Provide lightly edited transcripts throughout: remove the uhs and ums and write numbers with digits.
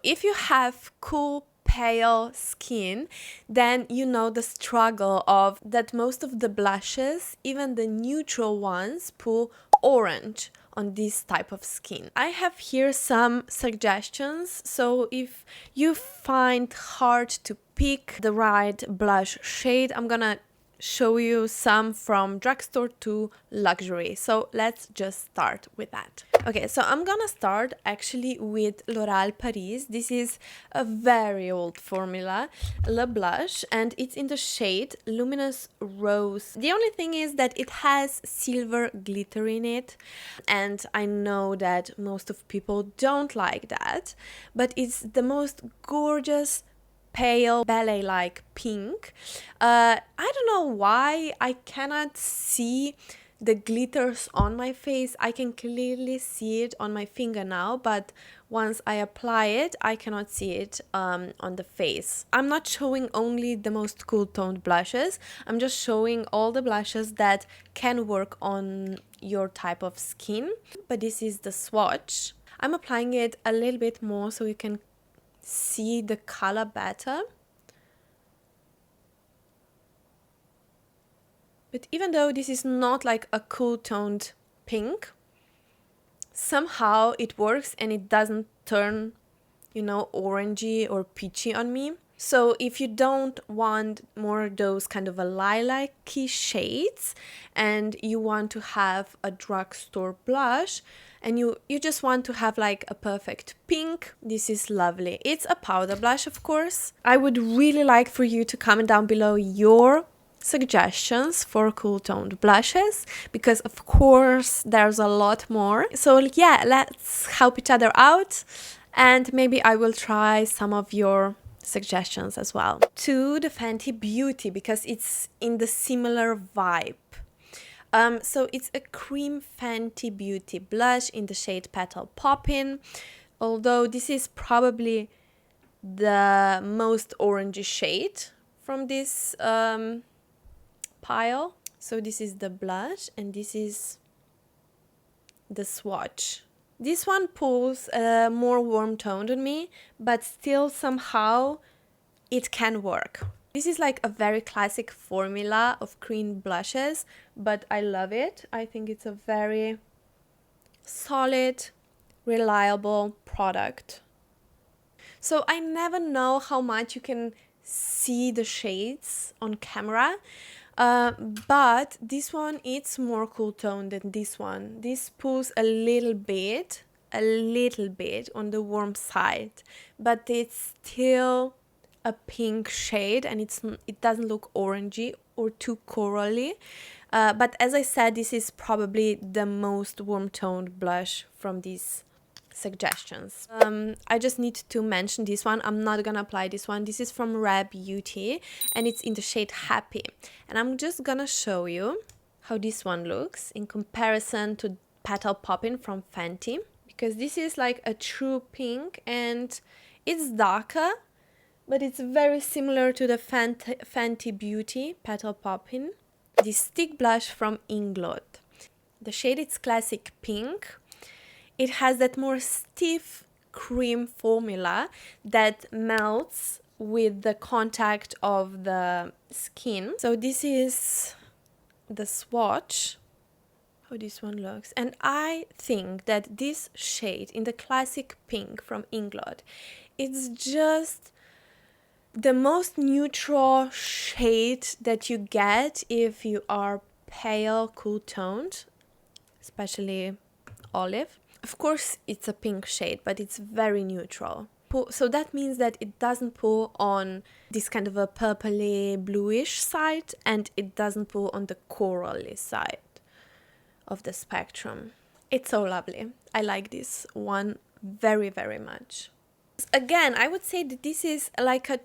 If you have cool pale skin, then you know the struggle of that most of the blushes, even the neutral ones, pull orange on this type of skin. I have here some suggestions, so if you find hard to pick the right blush shade, I'm gonna show you some from drugstore to luxury. So let's just start with that. Okay, so I'm gonna start actually with L'Oréal Paris. This is a very old formula, Le Blush, and it's in the shade Luminous Rose. The only thing is that it has silver glitter in it, and I know that most of people don't like that, but it's the most gorgeous pale ballet-like pink. I don't know why I cannot see the glitters on my face. I can clearly see it on my finger now, but once I apply it, I cannot see it on the face. I'm not showing only the most cool toned blushes. I'm just showing all the blushes that can work on your type of skin. But this is the swatch. I'm applying it a little bit more so you can see the color better. But even though this is not like a cool toned pink, somehow it works and it doesn't turn, you know, orangey or peachy on me. So if you don't want more those kind of a lilac-y shades and you want to have a drugstore blush and you just want to have like a perfect pink, this is lovely. It's a powder blush, of course. I would really like for you to comment down below your suggestions for cool toned blushes, because of course there's a lot more. So yeah, let's help each other out, and maybe I will try some of your suggestions as well. To the Fenty Beauty, because it's in the similar vibe. So it's a cream Fenty Beauty blush in the shade Petal Poppin', although this is probably the most orangey shade from this pile. So this is the blush and this is the swatch. This one pulls more warm toned on me, but still somehow it can work. This is like a very classic formula of cream blushes, but I love it. I think it's a very solid, reliable product. So I never know how much you can see the shades on camera, but this one it's more cool tone than this one. This pulls a little bit on the warm side, but it's still a pink shade and it doesn't look orangey or too corally. But as I said, this is probably the most warm toned blush from these suggestions. I just need to mention this one. I'm not gonna apply this one. This is from Rare Beauty and it's in the shade Happy. And I'm just gonna show you how this one looks in comparison to Petal Poppin' from Fenty, because this is like a true pink and it's darker, but it's very similar to the Fenty Beauty Petal Poppin'. This stick blush from Inglot. The shade is classic pink. It has that more stiff cream formula that melts with the contact of the skin. So this is the swatch, how this one looks. And I think that this shade in the classic pink from Inglot, it's just the most neutral shade that you get if you are pale, cool toned, especially olive. Of course, it's a pink shade, but it's very neutral. So that means that it doesn't pull on this kind of a purpley bluish side, and it doesn't pull on the corally side of the spectrum. It's so lovely. I like this one very, very much. Again, I would say that this is like a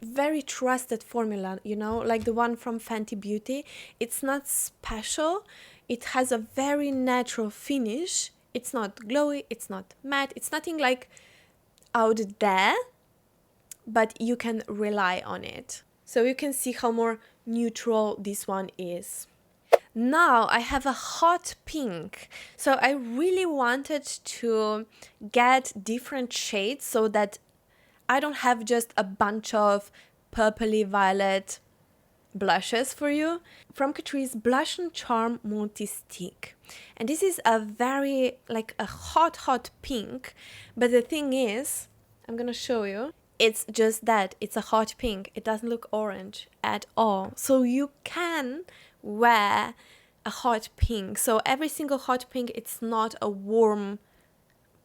very trusted formula, you know, like the one from Fenty Beauty. It's not special. It has a very natural finish. It's not glowy, it's not matte, it's nothing like out there, but you can rely on it. So you can see how more neutral this one is. Now I have a hot pink. So I really wanted to get different shades so that I don't have just a bunch of purpley violet blushes for you. From Catrice Blush and Charm Multi-Stick. And this is a very, like a hot pink. But the thing is, I'm gonna show you. It's just that, it's a hot pink. It doesn't look orange at all. So you can wear a hot pink. So every single hot pink, it's not a warm,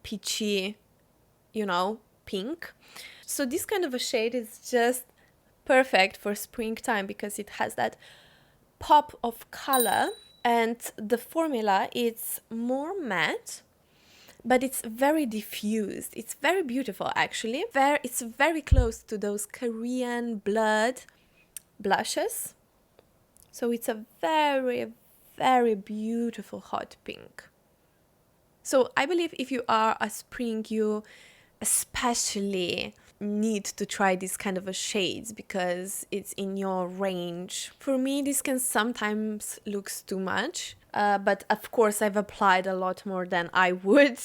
peachy, you know, pink. So this kind of a shade is just perfect for springtime because it has that pop of color, and the formula is more matte, but it's very diffused. It's very beautiful actually. It's very close to those Korean blood blushes. So it's a very beautiful hot pink. So I believe if you are a spring, you especially need to try this kind of a shades because it's in your range. For me, this can sometimes looks too much, but of course I've applied a lot more than I would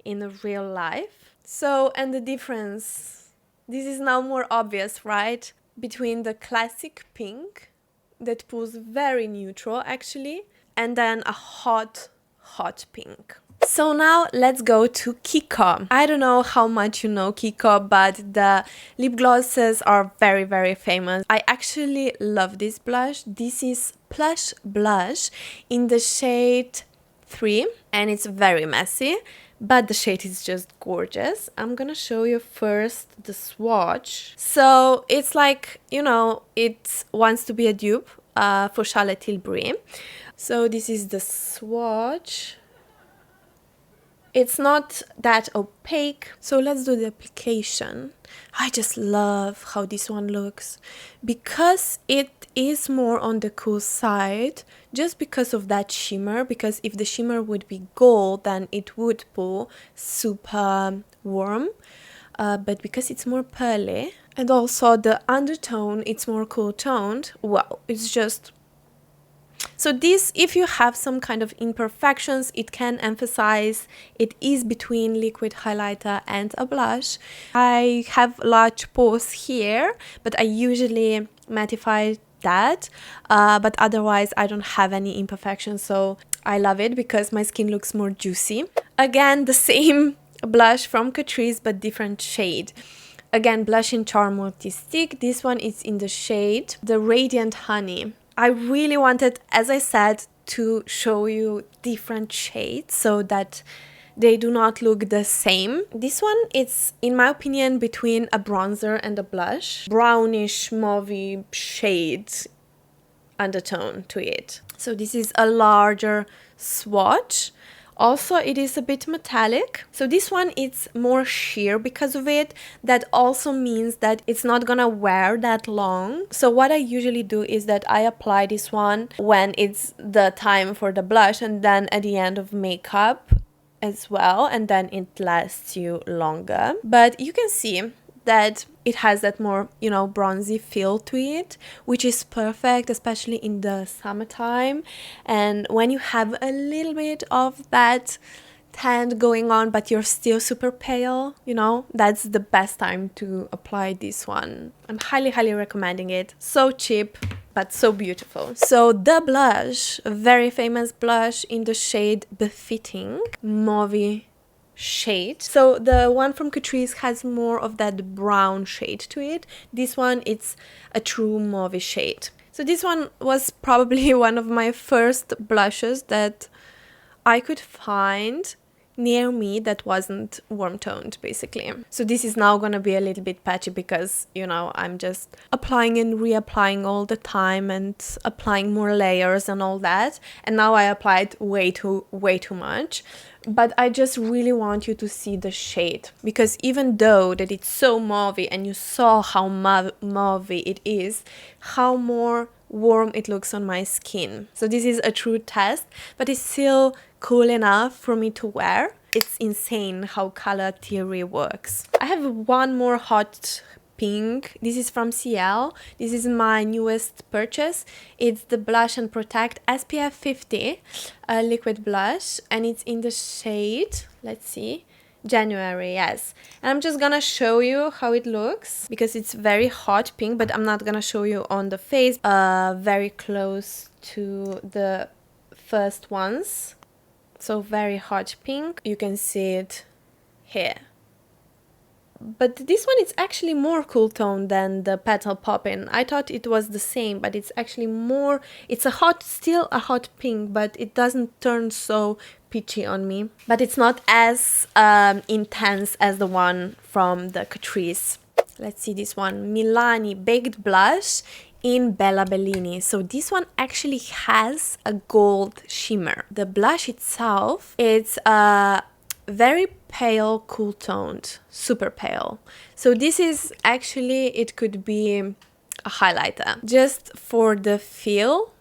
in real life. So, and the difference, this is now more obvious, right? Between the classic pink that pulls very neutral actually, and then a hot pink. So now let's go to Kiko. I don't know how much you know Kiko, but the lip glosses are very famous. I actually love this blush. This is Plush Blush in the shade 3, and it's very messy, but the shade is just gorgeous. I'm gonna show you first the swatch. So it's like, you know, it wants to be a dupe for Charlotte Tilbury. So this is the swatch. It's not that opaque. So let's do the application. I just love how this one looks because it is more on the cool side just because of that shimmer, because if the shimmer would be gold then it would pull super warm, but because it's more pearly and also the undertone, it's more cool toned, wow, it's just... So this, if you have some kind of imperfections, it can emphasize. It is between liquid highlighter and a blush. I have large pores here, but I usually mattify that. But otherwise, I don't have any imperfections, so I love it because my skin looks more juicy. Again, the same blush from Catrice, but different shade. Again, Blush and Charm Multi-Stick. This one is in the shade The Radiant Honey. I really wanted, as I said, to show you different shades so that they do not look the same. This one is, in my opinion, between a bronzer and a blush. Brownish mauve shade undertone to it. So this is a larger swatch. Also, it is a bit metallic. So this one, it's more sheer because of it. That also means that it's not gonna wear that long. So what I usually do is that I apply this one when it's the time for the blush and then at the end of makeup as well. And then it lasts you longer. But you can see that it has that more, you know, bronzy feel to it, which is perfect, especially in the summertime. And when you have a little bit of that tan going on, but you're still super pale, you know, that's the best time to apply this one. I'm highly recommending it. So cheap, but so beautiful. So the blush, a very famous blush in the shade Befitting Mauve shade. So the one from Catrice has more of that brown shade to it. This one, it's a true mauve shade. So this one was probably one of my first blushes that I could find near me that wasn't warm toned, basically. So this is now gonna be a little bit patchy because, you know, I'm just applying and reapplying all the time and applying more layers and all that, and now I applied way too much. But I just really want you to see the shade, because even though that it's so mauve and you saw how mauve it is, how more warm it looks on my skin. So this is a true test, but it's still cool enough for me to wear. It's insane how color theory works. I have one more hot pink. This is from CL. This is my newest purchase. It's the Blush and Protect SPF 50 liquid blush, and it's in the shade, let's see, January, yes. And I'm just gonna show you how it looks because it's very hot pink, but I'm not gonna show you on the face. Very close to the first ones. So very hot pink. You can see it here. But this one is actually more cool tone than the Petal Poppin'. I thought it was the same, but it's actually more, it's a hot, still a hot pink, but it doesn't turn so peachy on me. But it's not as intense as the one from the Catrice. Let's see this one, Milani Baked Blush in Bella Bellini. So this one actually has a gold shimmer. The blush itself, it's very pale, cool toned, super pale. So this is actually, it could be a highlighter just for the feel.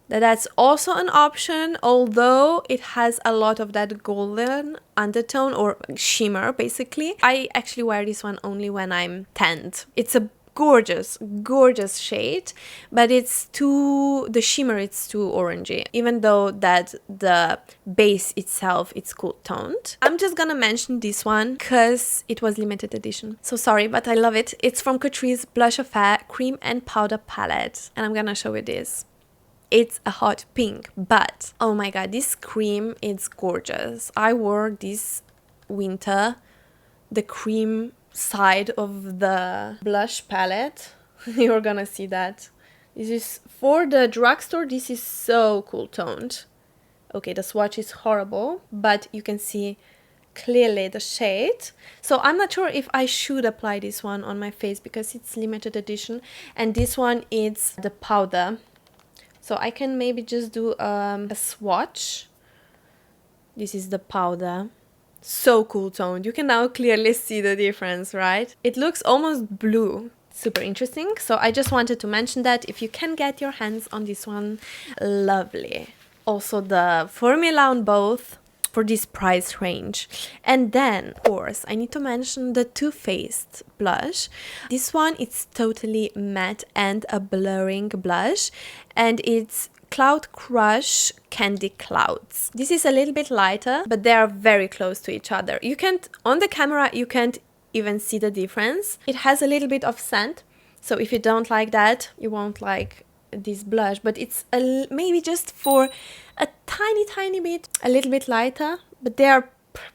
That's also an option, although it has a lot of that golden undertone or shimmer basically. I actually wear this one only when I'm tanned. It's a gorgeous, gorgeous shade, but it's too, the shimmer, it's too orangey, even though that the base itself, it's cool toned. I'm just gonna mention this one because it was limited edition. So sorry, but I love it. It's from Catrice Blush Affair Cream and Powder Palette, and I'm gonna show you this. It's a hot pink, but oh my god, this cream is gorgeous. I wore this winter the cream side of the blush palette. You're gonna see that. This is for the drugstore. This is so cool toned. Okay, the swatch is horrible, but you can see clearly the shade. So I'm not sure if I should apply this one on my face because it's limited edition, and this one is the powder. So I can maybe just do a swatch. This is the powder. So cool toned. You can now clearly see the difference, right? It looks almost blue. Super interesting. So I just wanted to mention that if you can get your hands on this one, lovely. Also the formula on both for this price range. And then, of course, I need to mention the Too Faced blush. This one, it's totally matte and a blurring blush, and it's Cloud Crush Candy Clouds. This is a little bit lighter, but they are very close to each other. You can't, on the camera, you can't even see the difference. It has a little bit of scent, so if you don't like that, you won't like this blush, but it's maybe just for a tiny bit, a little bit lighter, but they are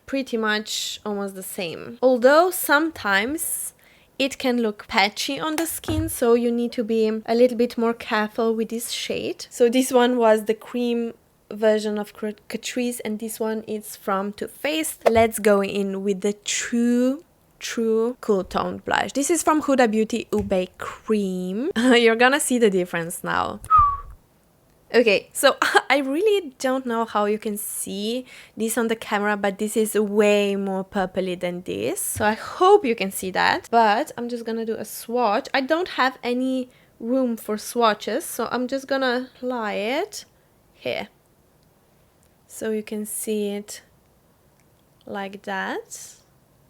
pretty much almost the same. Although sometimes it can look patchy on the skin, so you need to be a little bit more careful with this shade. So this one was the cream version of Catrice, and this one is from Too Faced. Let's go in with the true cool toned blush. This is from Huda Beauty Ube Cream. You're gonna see the difference now. Okay, so I really don't know how you can see this on the camera, but this is way more purpley than this. So I hope you can see that. But I'm just gonna do a swatch. I don't have any room for swatches, so I'm just gonna apply it here. So you can see it like that.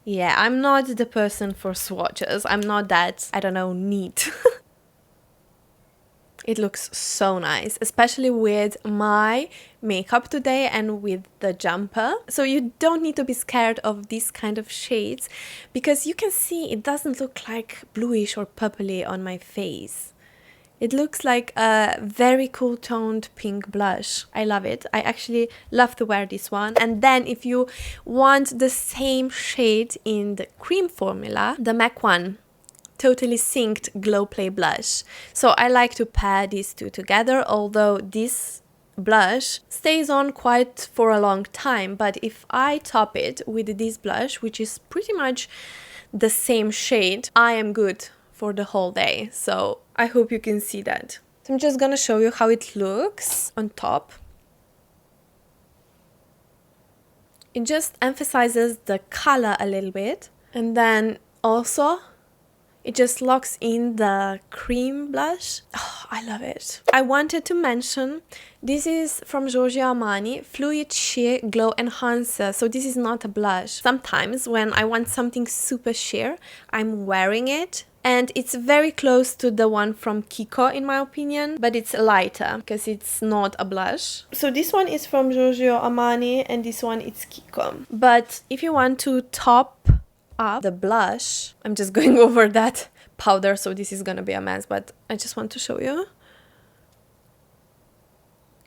Yeah, I'm not the person for swatches. I'm not that, I don't know, neat. It looks so nice, especially with my makeup today and with the jumper. So you don't need to be scared of these kind of shades because you can see it doesn't look like bluish or purpley on my face. It looks like a very cool toned pink blush. I love it. I actually love to wear this one. And then if you want the same shade in the cream formula, the MAC one, Totally Synced Glow Play Blush. So I like to pair these two together, although this blush stays on quite for a long time. But if I top it with this blush, which is pretty much the same shade, I am good for the whole day. So I hope you can see that. So I'm just gonna show you how it looks on top. It just emphasizes the color a little bit, and then also It just locks in the cream blush. Oh, I love it. I wanted to mention, this is from Giorgio Armani, Fluid Sheer Glow Enhancer. So this is not a blush. Sometimes when I want something super sheer, I'm wearing it. And it's very close to the one from Kiko in my opinion, but it's lighter because it's not a blush. So this one is from Giorgio Armani and this one is Kiko. But if you want to top up the blush, I'm just going over that powder, so this is gonna be a mess, but I just want to show you.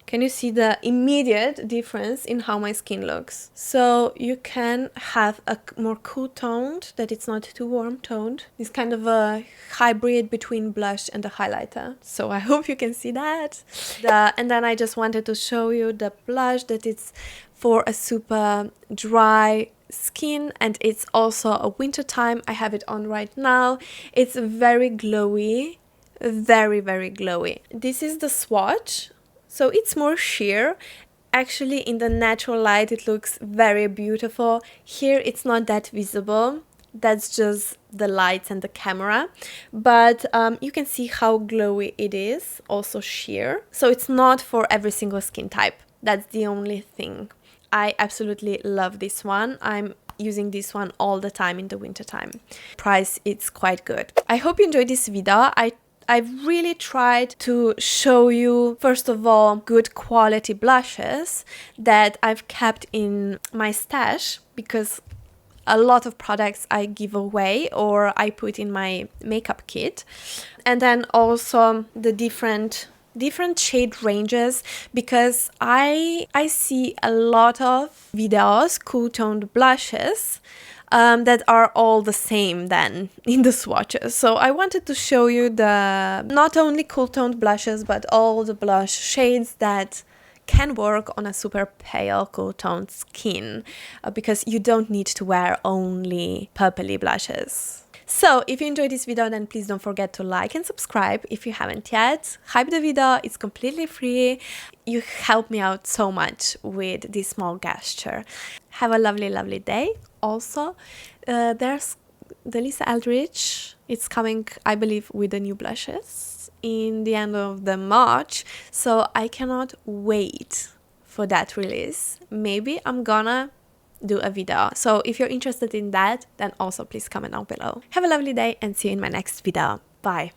Can you see the immediate difference in how my skin looks? So you can have a more cool toned, that it's not too warm toned. It's kind of a hybrid between blush and a highlighter. So I hope you can see that. And then I just wanted to show you the blush, that it's for a super dry skin, and it's also a winter time. I have it on right now. It's very glowy, very glowy. This is the swatch. So it's more sheer. Actually, in the natural light, it looks very beautiful. Here, it's not that visible. That's just the lights and the camera. But you can see how glowy it is, also sheer. So it's not for every single skin type. That's the only thing. I absolutely love this one. I'm using this one all the time in the winter time. Price, it's quite good. I hope you enjoyed this video. I've really tried to show you, first of all, good quality blushes that I've kept in my stash, because a lot of products I give away or I put in my makeup kit. And then also the different shade ranges, because I see a lot of videos, cool toned blushes, that are all the same then in the swatches. So I wanted to show you the not only cool toned blushes, but all the blush shades that can work on a super pale cool toned skin, because you don't need to wear only purpley blushes. So if you enjoyed this video, then please don't forget to like and subscribe if you haven't yet. Hype the video, it's completely free. You help me out so much with this small gesture. Have a lovely day. Also, there's the Lisa Eldridge. It's coming, I believe, with the new blushes in the end of the March. So I cannot wait for that release. Maybe I'm gonna do a video. So if you're interested in that, then also please comment down below. Have a lovely day and see you in my next video. Bye.